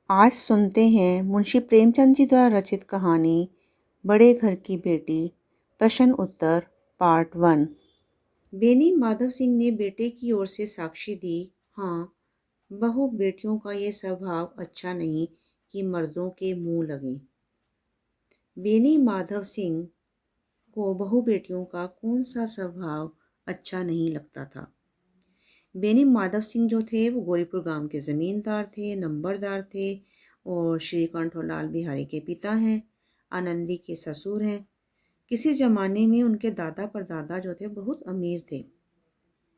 आज सुनते हैं मुंशी प्रेमचंद जी द्वारा रचित कहानी बड़े घर की बेटी। प्रश्न उत्तर पार्ट 1। बेनी माधव सिंह ने बेटे की ओर से साक्षी दी। हाँ, बहु बेटियों का ये स्वभाव अच्छा नहीं कि मर्दों के मुंह लगे। बेनी माधव सिंह को बहु बेटियों का कौन सा स्वभाव अच्छा नहीं लगता था। बेनी माधव सिंह जो थे वो गोरीपुर गांव के ज़मींदार थे, नंबरदार थे और श्रीकांत और लाल बिहारी के पिता हैं, आनंदी के ससुर हैं। किसी ज़माने में उनके दादा परदादा जो थे बहुत अमीर थे।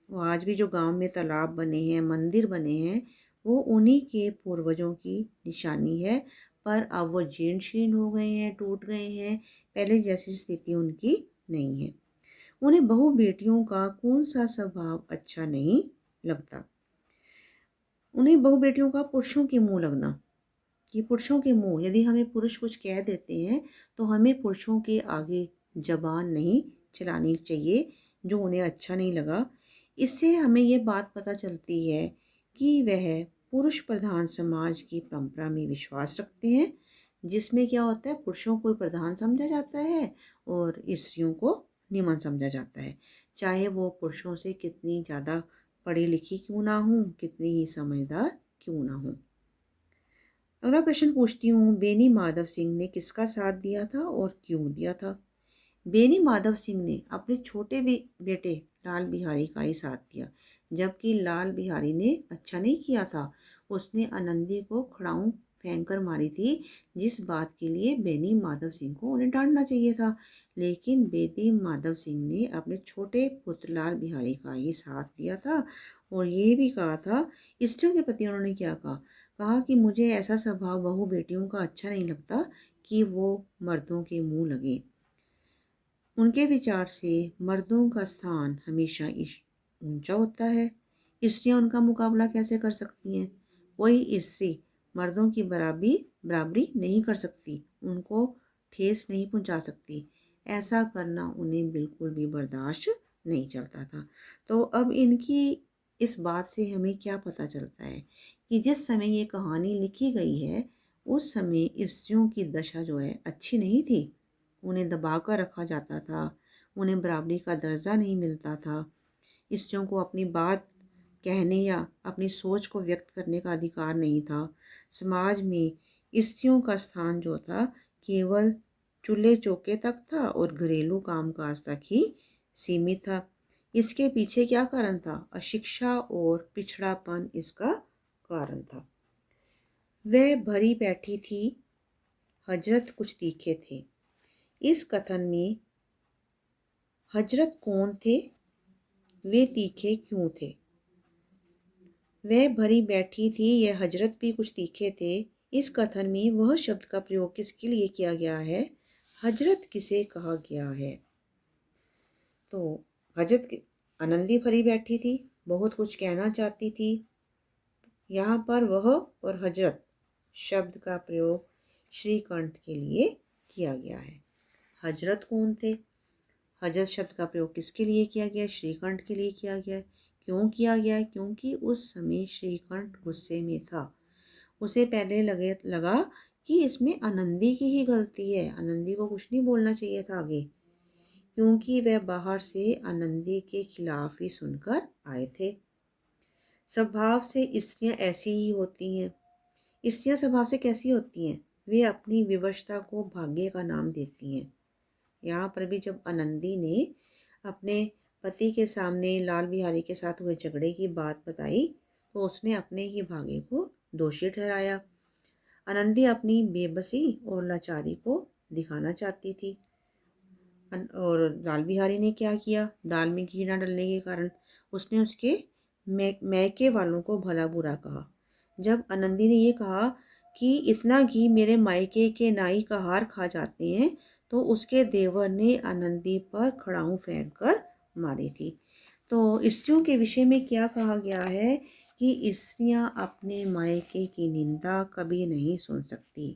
वो आज भी जो गांव में तालाब बने हैं, मंदिर बने हैं, वो उन्हीं के पूर्वजों की निशानी है। पर अब वो जीर्ण शीर्ण हो गए हैं, टूट गए हैं, पहले जैसी स्थिति उनकी नहीं है। उन्हें बहु बेटियों का कौन सा स्वभाव अच्छा नहीं लगता। उन्हें बहु बेटियों का पुरुषों के मुंह लगना, कि पुरुषों के मुंह, यदि हमें पुरुष कुछ कह देते हैं तो हमें पुरुषों के आगे जबान नहीं चलानी चाहिए जो उन्हें अच्छा नहीं लगा। इससे हमें ये बात पता चलती है कि वह पुरुष प्रधान समाज की परंपरा में विश्वास रखते हैं, जिसमें क्या होता है, पुरुषों को प्रधान समझा जाता है और स्त्रियों को निम्न समझा जाता है, चाहे वो पुरुषों से कितनी ज़्यादा पढ़ी लिखी क्यों ना हो, कितनी ही समझदार क्यों ना हो। अगला प्रश्न पूछती हूँ, बेनी माधव सिंह ने किसका साथ दिया था और क्यों दिया था। बेनी माधव सिंह ने अपने छोटे बेटे लाल बिहारी का ही साथ दिया, जबकि लाल बिहारी ने अच्छा नहीं किया था। उसने आनंदी को खड़ाऊं फेंक कर मारी थी, जिस बात के लिए बेनी माधव सिंह को उन्हें डांटना चाहिए था। लेकिन बेनी माधव सिंह ने अपने छोटे पुत्र लाल बिहारी का ही साथ दिया था और ये भी कहा था, स्त्रियों के प्रति उन्होंने क्या कहा, कहा कि मुझे ऐसा स्वभाव बहु बेटियों का अच्छा नहीं लगता कि वो मर्दों के मुंह लगे। उनके विचार से मर्दों का स्थान हमेशा ऊंचा होता है। स्त्रियां उनका मुकाबला कैसे कर सकती हैं। कोई स्त्री मर्दों की बराबरी नहीं कर सकती, उनको ठेस नहीं पहुंचा सकती। ऐसा करना उन्हें बिल्कुल भी बर्दाश्त नहीं चलता था। तो अब इनकी इस बात से हमें क्या पता चलता है कि जिस समय ये कहानी लिखी गई है उस समय स्त्रियों की दशा जो है अच्छी नहीं थी। उन्हें दबा कर रखा जाता था, उन्हें बराबरी का दर्जा नहीं मिलता था। स्त्रियों को अपनी बात कहने या अपनी सोच को व्यक्त करने का अधिकार नहीं था। समाज में स्त्रियों का स्थान जो था केवल चूल्हे चौके तक था और घरेलू कामकाज तक ही सीमित था। इसके पीछे क्या कारण था? अशिक्षा और पिछड़ापन इसका कारण था। वह भरी बैठी थी, हजरत कुछ तीखे थे। इस कथन में हजरत कौन थे, वे तीखे क्यों थे? वह भरी बैठी थी, यह हजरत भी कुछ तीखे थे। इस कथन में वह शब्द का प्रयोग किसके लिए किया गया है? हजरत किसे कहा गया है? तो हजरत आनंदी भरी बैठी थी, बहुत कुछ कहना चाहती थी। यहाँ पर वह और हजरत शब्द का प्रयोग श्रीकंठ के लिए किया गया है। हजरत कौन थे? हजरत शब्द का प्रयोग किसके लिए किया गया? श्रीकंठ के लिए किया गया। क्यों किया गया? क्योंकि उस समय श्रीकंठ गुस्से में था। उसे पहले लगा कि इसमें आनंदी की ही गलती है, आनंदी को कुछ नहीं बोलना चाहिए था आगे, क्योंकि वह बाहर से आनंदी के खिलाफ ही सुनकर आए थे। स्वभाव से स्त्रियां ऐसी ही होती हैं। स्त्रियां स्वभाव से कैसी होती हैं? वे अपनी विवशता को भाग्य का नाम देती हैं। यहाँ पर भी जब आनंदी ने अपने पति के सामने लाल बिहारी के साथ हुए झगड़े की बात बताई तो उसने अपने ही भाग्य को दोषी ठहराया। आनंदी अपनी बेबसी और लाचारी को दिखाना चाहती थी और लाल बिहारी ने क्या किया? दाल में घी न डलने के कारण उसने उसके मैके वालों को भला बुरा कहा। जब आनंदी ने ये कहा कि इतना घी मेरे मायके के नाई का हार खा जाते हैं, तो उसके देवर ने आनंदी पर खड़ाऊं फेंक कर मारी थी। तो स्त्रियों के विषय में क्या कहा गया है कि स्त्रियां अपने मायके की निंदा कभी नहीं सुन सकती।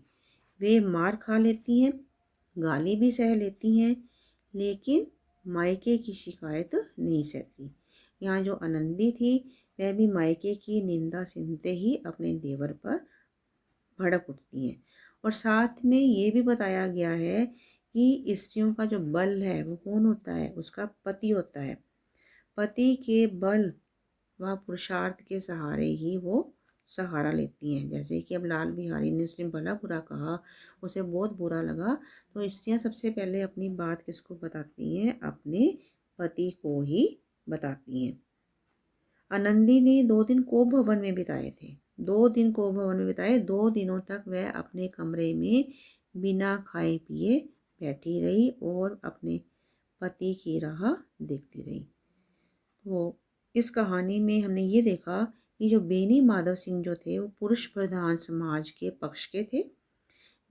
वे मार खा लेती हैं, गाली भी सह लेती हैं, लेकिन मायके की शिकायत नहीं सहती। यहाँ जो आनंदी थी वह भी मायके की निंदा सुनते ही अपने देवर पर भड़क उठती हैं। और साथ में ये भी बताया गया है कि स्त्रियों का जो बल है वो कौन होता है, उसका पति होता है। पति के बल व पुरुषार्थ के सहारे ही वो सहारा लेती हैं। जैसे कि अब लाल बिहारी ने उसने भला बुरा कहा, उसे बहुत बुरा लगा, तो स्त्रियां सबसे पहले अपनी बात किसको बताती हैं, अपने पति को ही बताती हैं। आनंदी ने 2 दिन कोप भवन में बिताए थे। 2 दिन कोप भवन में बिताए। 2 दिनों तक वह अपने कमरे में बिना खाए पिए बैठी रही और अपने पति की राह देखती रही। तो इस कहानी में हमने ये देखा कि जो बेनी माधव सिंह जो थे वो पुरुष प्रधान समाज के पक्ष के थे।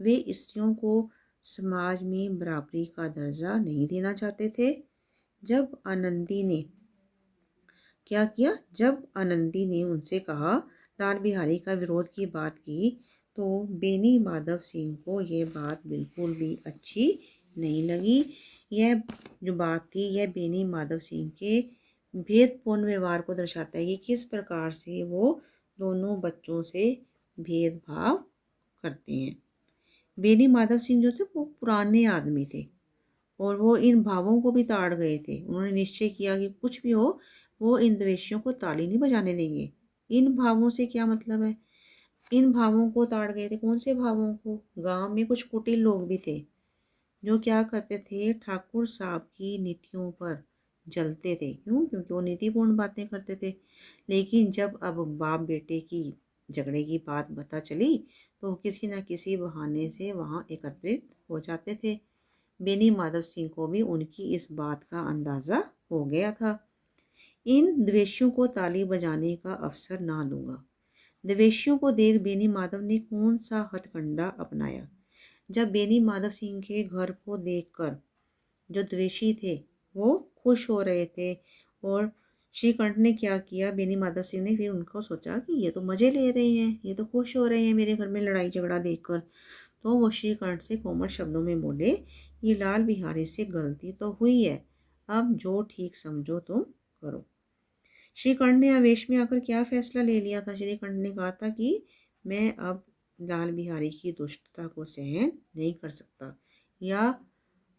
वे स्त्रियों को समाज में बराबरी का दर्जा नहीं देना चाहते थे। जब आनंदी ने क्या किया, जब आनंदी ने उनसे कहा, लाल बिहारी का विरोध की बात की, तो बेनी माधव सिंह को ये बात बिल्कुल भी अच्छी नहीं लगी। यह जो बात थी यह बेनी माधव सिंह के भेदपूर्ण व्यवहार को दर्शाता है कि किस प्रकार से वो दोनों बच्चों से भेदभाव करते हैं। बेनी माधव सिंह जो थे वो पुराने आदमी थे और वो इन भावों को भी ताड़ गए थे। उन्होंने निश्चय किया कि कुछ भी हो वो इन द्वेषियों को ताली नहीं बजाने देंगे। इन भावों से क्या मतलब है, इन भावों को ताड़ गए थे। कौन से भावों को? गांव में कुछ कुटिल लोग भी थे जो क्या करते थे, ठाकुर साहब की नीतियों पर जलते थे। क्यों? क्योंकि वो नीतिपूर्ण बातें करते थे। लेकिन जब अब बाप बेटे की झगड़े की बात पता चली तो किसी न किसी बहाने से वहाँ एकत्रित हो जाते थे। बेनी माधव सिंह को भी उनकी इस बात का अंदाज़ा हो गया था। इन द्वेषियों को ताली बजाने का अवसर ना दूंगा। द्वेषियों को देख बेनी माधव ने कौन सा हथकंडा अपनाया। जब बेनी माधव सिंह के घर को देखकर जो द्वेषी थे वो खुश हो रहे थे और श्रीकंठ ने क्या किया, बेनी माधव सिंह ने फिर उनको सोचा कि ये तो मज़े ले रहे हैं, ये तो खुश हो रहे हैं मेरे घर में लड़ाई झगड़ा देखकर। तो वो श्रीकंठ से कोमल शब्दों में बोले, ये लाल बिहारी से गलती तो हुई है, अब जो ठीक समझो तुम करो। श्रीकंठ ने आवेश में आकर क्या फैसला ले लिया था। श्रीकंठ ने कहा था कि मैं अब लाल बिहारी की दुष्टता को सहन नहीं कर सकता, या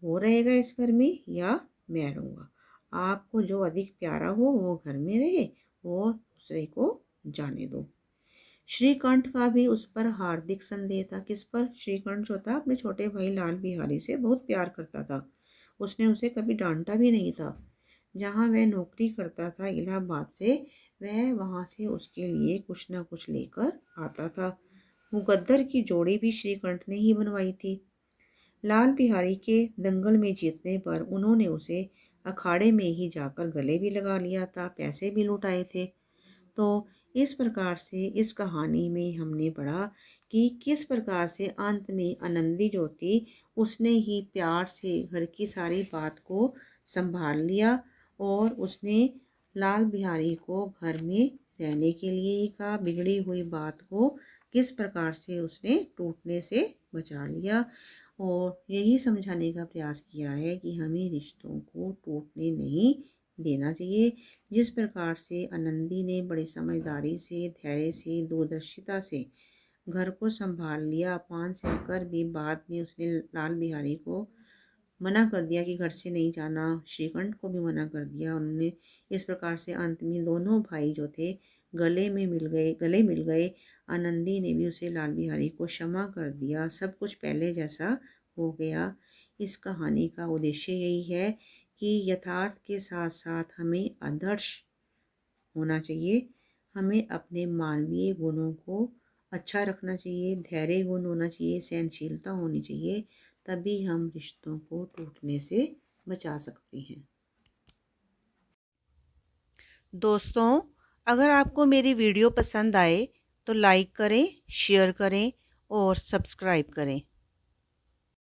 वो रहेगा इस घर में या मैं रहूँगा। आपको जो अधिक प्यारा हो वो घर में रहे और दूसरे को जाने दो। श्रीकंठ का भी उस पर हार्दिक संदेह था। किस पर? श्रीकंठ जो था अपने छोटे भाई लाल बिहारी से बहुत प्यार करता था। उसने उसे कभी डांटा भी नहीं था। जहाँ वह नौकरी करता था इलाहाबाद से, वह वहाँ से उसके लिए कुछ ना कुछ लेकर आता था। मुकद्दर की जोड़ी भी श्रीकंठ ने ही बनवाई थी। लाल बिहारी के दंगल में जीतने पर उन्होंने उसे अखाड़े में ही जाकर गले भी लगा लिया था, पैसे भी लुटाए थे। तो इस प्रकार से इस कहानी में हमने पढ़ा कि किस प्रकार से अंत में आनंदी जो थी उसने ही प्यार से घर की सारी बात को संभाल लिया और उसने लाल बिहारी को घर में रहने के लिए ही कहा। बिगड़ी हुई बात को किस प्रकार से उसने टूटने से बचा लिया और यही समझाने का प्रयास किया है कि हमें रिश्तों को टूटने नहीं देना चाहिए। जिस प्रकार से आनंदी ने बड़ी समझदारी से, धैर्य से, दूरदर्शिता से घर को संभाल लिया, पान सहकर भी बाद में उसने लाल बिहारी को मना कर दिया कि घर से नहीं जाना, श्रीकंठ को भी मना कर दिया उन्होंने। इस प्रकार से अंत में दोनों भाई जो थे गले मिल गए। आनंदी ने भी उसे लाल बिहारी को क्षमा कर दिया। सब कुछ पहले जैसा हो गया। इस कहानी का उद्देश्य यही है कि यथार्थ के साथ साथ हमें आदर्श होना चाहिए। हमें अपने मानवीय गुणों को अच्छा रखना चाहिए, धैर्य गुण होना चाहिए, सहनशीलता होनी चाहिए, तभी हम रिश्तों को टूटने से बचा सकते हैं। दोस्तों, अगर आपको मेरी वीडियो पसंद आए तो लाइक करें, शेयर करें और सब्सक्राइब करें।